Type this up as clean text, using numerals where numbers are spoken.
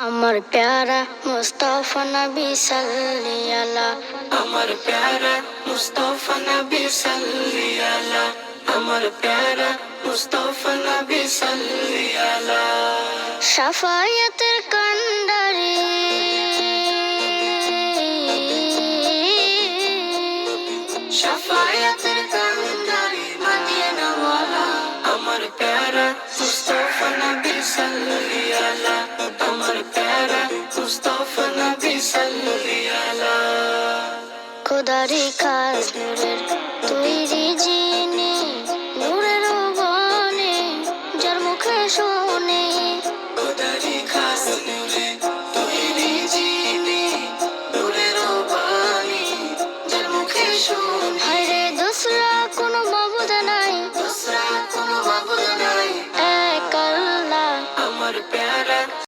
আমার প্যারা মুস্তাফা নবী সাল্লি আলা, আমার প্যারা মুস্তাফা নবী সাল্লি আলা, আমার প্যারা মুস্তাফা নবী সাল্লি আলা। শাফায়াতের কান্ডারি শাফায়াতের কান্ডারি মদিনা ওয়ালা, আমার প্যারা মুস্তাফা নবী সাল্লি আলা, আমার প্যারা মুস্তাফা নবী সাল্লি আলা। খোদারি খাস নূরের তৈরি জিনে, নূরের বনে যার মুখে শোনে। খোদারি খাস নূরে তৈরি জিনে, নূরের বাণী যার মুখে শুনি। হায়রে দোসরা কোনো মাবুদ নাই, দোসরা কোনো মাবুদ নাই, এক আল্লাহ। আমার প্যারা